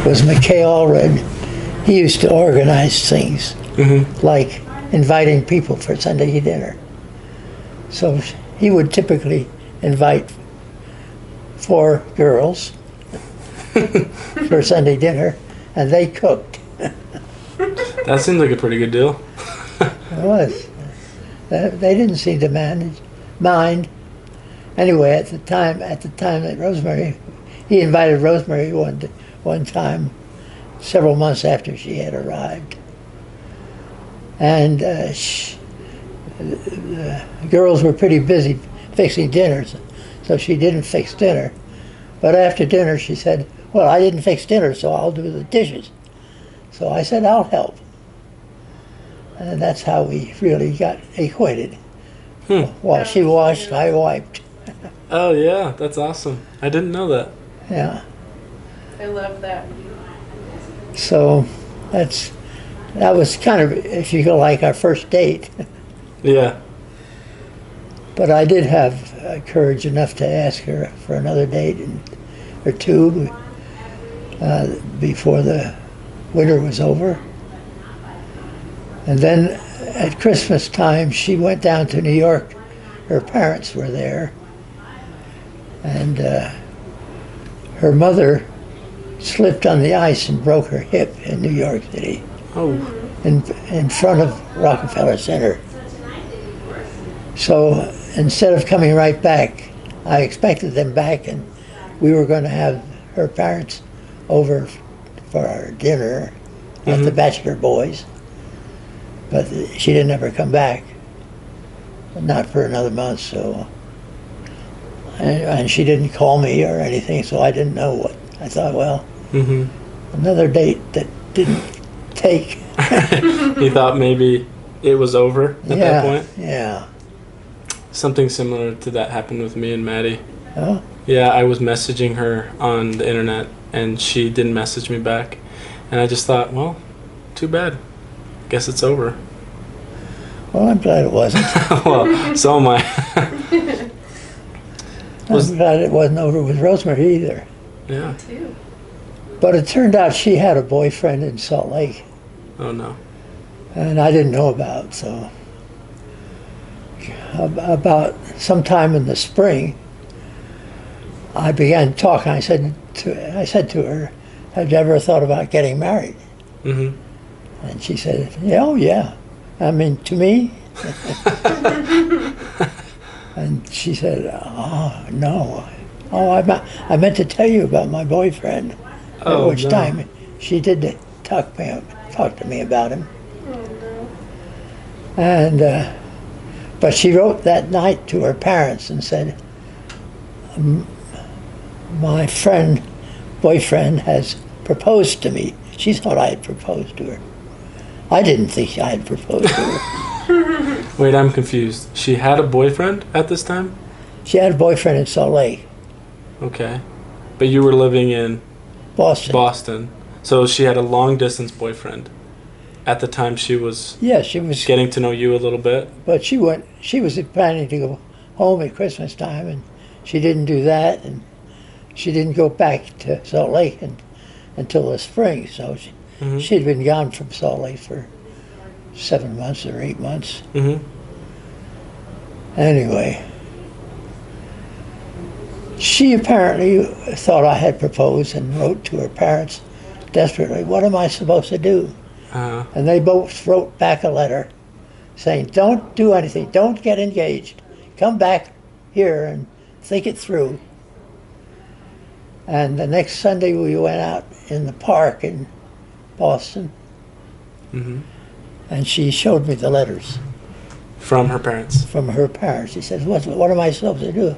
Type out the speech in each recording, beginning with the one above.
was McKay Allred. He used to organize things like inviting people for Sunday dinner. So he would typically invite 4 girls for Sunday dinner, and they cooked. That seems like a pretty good deal. It was. They didn't seem to mind. Anyway, at the time that Rosemary, he invited Rosemary one time, several months after she had arrived, and the girls were pretty busy fixing dinners, so she didn't fix dinner. But after dinner, she said, "Well, I didn't fix dinner, so I'll do the dishes." So I said, "I'll help." And that's how we really got acquainted. While she washed, I wiped. Oh, yeah, that's awesome. I didn't know that. Yeah. I love that. So that was kind of, if you go, like our first date. Yeah. But I did have courage enough to ask her for another date or two before the winter was over. And then at Christmas time, she went down to New York. Her parents were there. And her mother slipped on the ice and broke her hip in New York City. Oh. In front of Rockefeller Center. So instead of coming right back, I expected them back, and we were going to have her parents over for our dinner at the Bachelor Boys. But she didn't ever come back. Not for another month, so. And she didn't call me or anything, so I didn't know what. I thought, well, another date that didn't take. You thought maybe it was over at that point? Yeah. Something similar to that happened with me and Maddie. Oh? Yeah, I was messaging her on the internet, and she didn't message me back. And I just thought, well, too bad. Guess it's over. Well, I'm glad it wasn't. Well, so am I. I'm glad it wasn't over with Rosemary either. Yeah. Too. But it turned out she had a boyfriend in Salt Lake, Oh, no. and I didn't know about. So about sometime in the spring, I began talking. I said to her, "Have you ever thought about getting married?" And she said, "Yeah, oh yeah. I mean, to me." And she said, "Oh no. Oh, I meant to tell you about my boyfriend." At which time she did talk to me about him. Oh no. And but she wrote that night to her parents and said, "My boyfriend has proposed to me." She thought I had proposed to her. I didn't think I had proposed to her. Wait, I'm confused. She had a boyfriend at this time? She had a boyfriend in Salt Lake, Okay. But you were living in Boston. Boston. So she had a long-distance boyfriend. At the time she was Yes, she was. getting to know you a little bit? But she was planning to go home at Christmas time, and she didn't do that, and she didn't go back to Salt Lake until the spring. So she'd been gone from Salt Lake for 7 months or 8 months. Anyway, she apparently thought I had proposed and wrote to her parents desperately, "What am I supposed to do?" And they both wrote back a letter saying, "Don't do anything. Don't get engaged. Come back here and think it through." And the next Sunday we went out in the park in Boston, and she showed me the letters From her parents? from her parents. She says, what am I supposed to do?"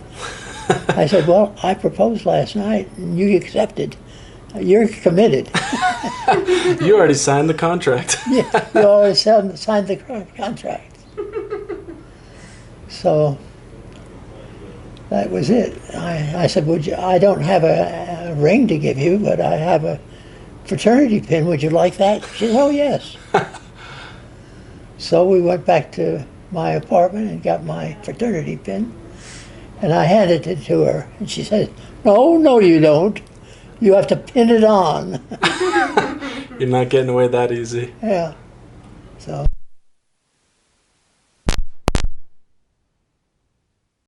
I said, "Well, I proposed last night and you accepted. You're committed." You already signed the contract. Yeah, you always signed the contract. So that was it. I said, I don't have a ring to give you, but I have a fraternity pin. Would you like that?" She said, "Oh, yes." So we went back to my apartment and got my fraternity pin, and I handed it to her. And she said, no, you don't. You have to pin it on. You're not getting away that easy. Yeah. So.